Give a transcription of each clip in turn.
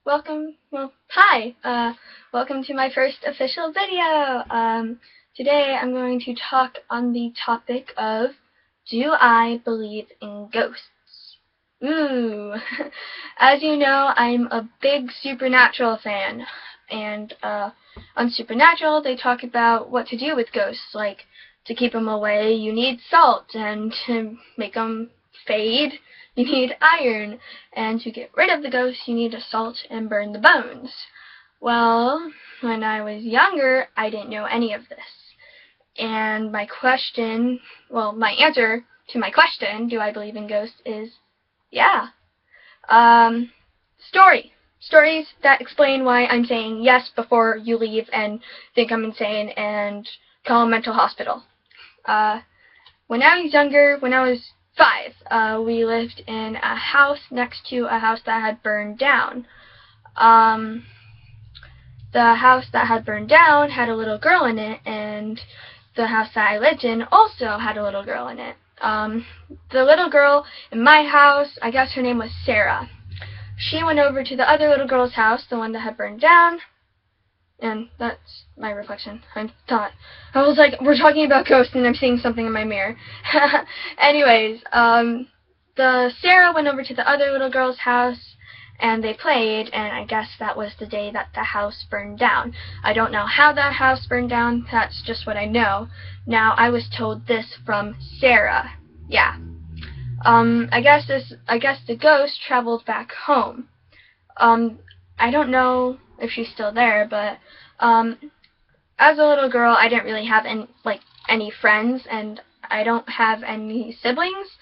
Welcome to my first official video. Today I'm going to talk on the topic of, do I believe in ghosts? Ooh. As you know, I'm a big Supernatural fan, and on Supernatural they talk about what to do with ghosts, like to keep them away you need salt, and to make them fade you need iron, and to get rid of the ghosts you need to salt and burn the bones. Well, when I was younger, I didn't know any of this. And my answer to my question, do I believe in ghosts, is yeah. Stories that explain why I'm saying yes before you leave and think I'm insane and call a mental hospital. When I was younger, when I was 5, we lived in a house next to a house that had burned down. The house that had burned down had a little girl in it, and the house that I lived in also had a little girl in it. The little girl in my house, I guess her name was Sarah. She went over to the other little girl's house, the one that had burned down, and that's my reflection. I was like, we're talking about ghosts and I'm seeing something in my mirror. Anyways, the Sarah went over to the other little girl's house and they played, and I guess that was the day that the house burned down. I don't know how that house burned down, that's just what I know. Now, I was told this from Sarah. Yeah. I guess the ghost traveled back home. I don't know if she's still there, but as a little girl, I didn't really have any friends, and I don't have any siblings,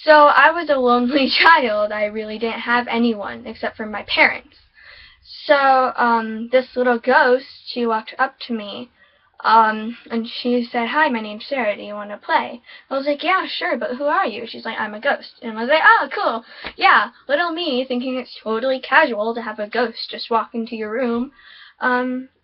so I was a lonely child. I really didn't have anyone except for my parents. So this little ghost, she walked up to me, and she said, "Hi, my name's Sarah. Do you want to play?" I was like, "Yeah, sure, but who are you?" She's like, "I'm a ghost." And I was like, "Oh, cool. Yeah." Little me thinking it's totally casual to have a ghost just walk into your room.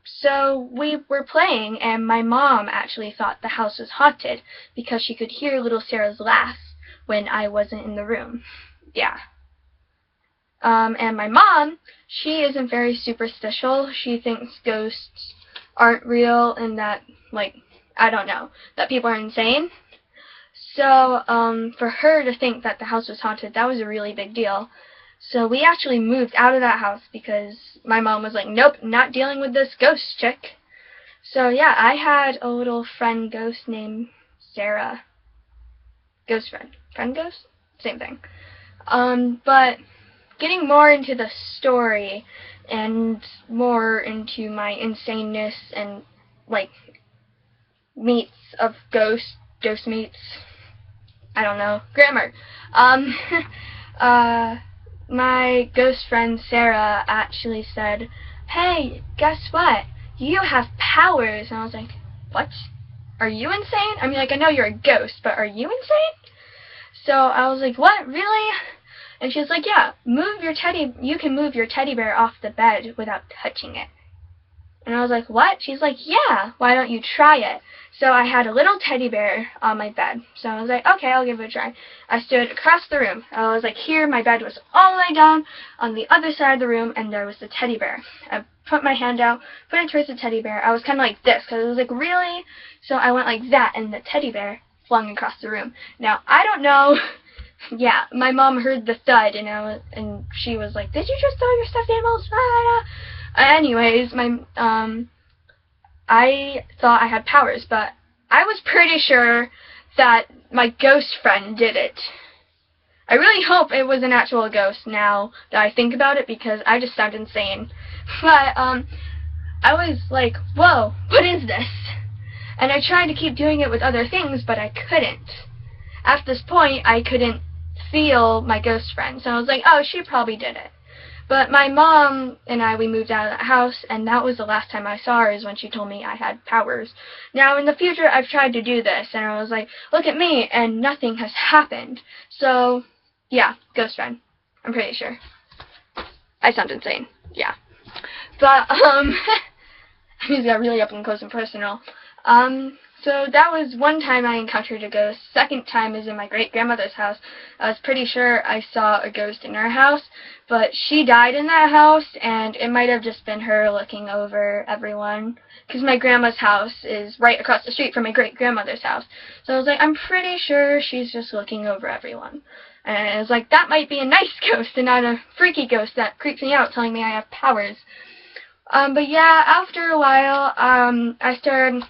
So we were playing, and my mom actually thought the house was haunted because she could hear little Sarah's laugh when I wasn't in the room. Yeah. And my mom, she isn't very superstitious. She thinks ghosts aren't real and that, I don't know, that people are insane. So, for her to think that the house was haunted, that was a really big deal. So we actually moved out of that house because my mom was like, "Nope, not dealing with this ghost chick." So yeah, I had a little friend ghost named Sarah. Ghost friend. Friend ghost? Same thing. But getting more into the story and more into my insaneness and meats of ghost meats. I don't know. Grammar. My ghost friend Sarah actually said, "Hey, guess what? You have powers." And I was like, "What? Are you insane? I mean, I know you're a ghost, but are you insane?" So I was like, "What? Really?" And she was like, "Yeah, you can move your teddy bear off the bed without touching it." And I was like, "What?" She's like, "Yeah, why don't you try it?" So I had a little teddy bear on my bed. So I was like, "Okay, I'll give it a try." I stood across the room. I was like, here, my bed was all the way down on the other side of the room, and there was the teddy bear. I put my hand out, put it towards the teddy bear. I was kind of like this, because it was like, really? So I went like that, and the teddy bear flung across the room. Now, I don't know. Yeah, my mom heard the thud, and she was like, "Did you just throw your stuffed animals?" Anyways, I thought I had powers, but I was pretty sure that my ghost friend did it. I really hope it was an actual ghost now that I think about it, because I just sound insane. But I was like, "Whoa, what is this?" And I tried to keep doing it with other things, but I couldn't. At this point, I couldn't feel my ghost friend, so I was like, "Oh, she probably did it." But my mom and we moved out of that house, and that was the last time I saw her, is when she told me I had powers. Now, in the future, I've tried to do this, and I was like, "Look at me," and nothing has happened. So, yeah, ghost friend. I'm pretty sure. I sound insane. Yeah. But, I just got really up and close and personal. So that was one time I encountered a ghost. Second time is in my great-grandmother's house. I was pretty sure I saw a ghost in her house, but she died in that house, and it might have just been her looking over everyone, because my grandma's house is right across the street from my great-grandmother's house. So I was like, I'm pretty sure she's just looking over everyone. And I was like, that might be a nice ghost and not a freaky ghost that creeps me out telling me I have powers. But yeah, after a while, I started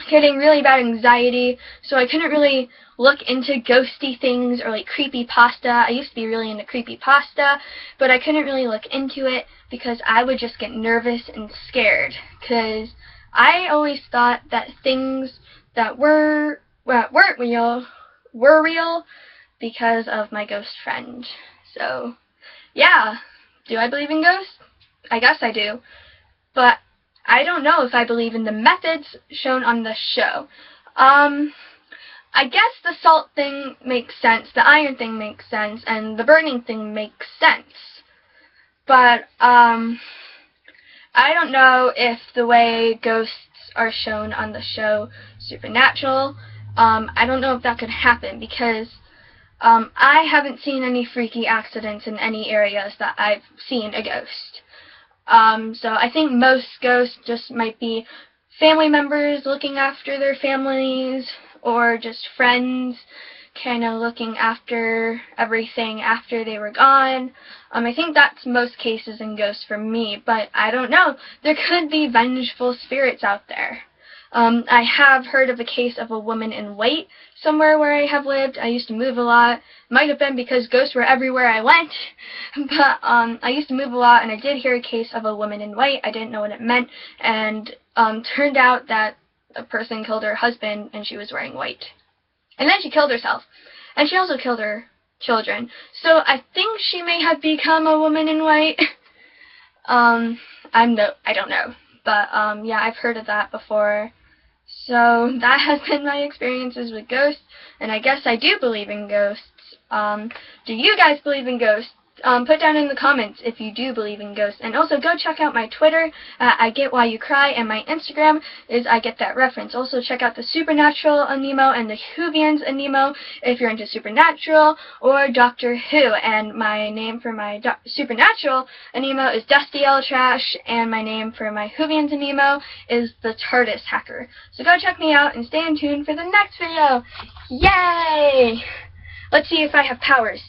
getting really bad anxiety, so I couldn't really look into ghosty things or like creepypasta. I used to be really into creepypasta, but I couldn't really look into it because I would just get nervous and scared, because I always thought that things that weren't real were real because of my ghost friend. So yeah, do I believe in ghosts? I guess I do, but I don't know if I believe in the methods shown on the show. I guess the salt thing makes sense, the iron thing makes sense, and the burning thing makes sense. But, I don't know if the way ghosts are shown on the show supernatural. I don't know if that could happen, because I haven't seen any freaky accidents in any areas that I've seen a ghost. So I think most ghosts just might be family members looking after their families, or just friends kind of looking after everything after they were gone. I think that's most cases in ghosts for me, but I don't know. There could be vengeful spirits out there. I have heard of a case of a woman in white somewhere where I have lived. I used to move a lot. Might have been because ghosts were everywhere I went, but I used to move a lot, and I did hear a case of a woman in white. I didn't know what it meant, and turned out that a person killed her husband, and she was wearing white. And then she killed herself, and she also killed her children. So I think she may have become a woman in white. I don't know, but yeah, I've heard of that before. So that has been my experiences with ghosts, and I guess I do believe in ghosts. Do you guys believe in ghosts? Put down in the comments if you do believe in ghosts. And also go check out my Twitter, I Get Why You Cry, and my Instagram is I Get That Reference. Also check out the Supernatural Animo and the Whovians Animo if you're into Supernatural or Doctor Who. And my name for my Supernatural Animo is Destiel Trash, and my name for my Whovians Animo is the TARDIS Hacker. So go check me out and stay in tune for the next video. Yay! Let's see if I have powers.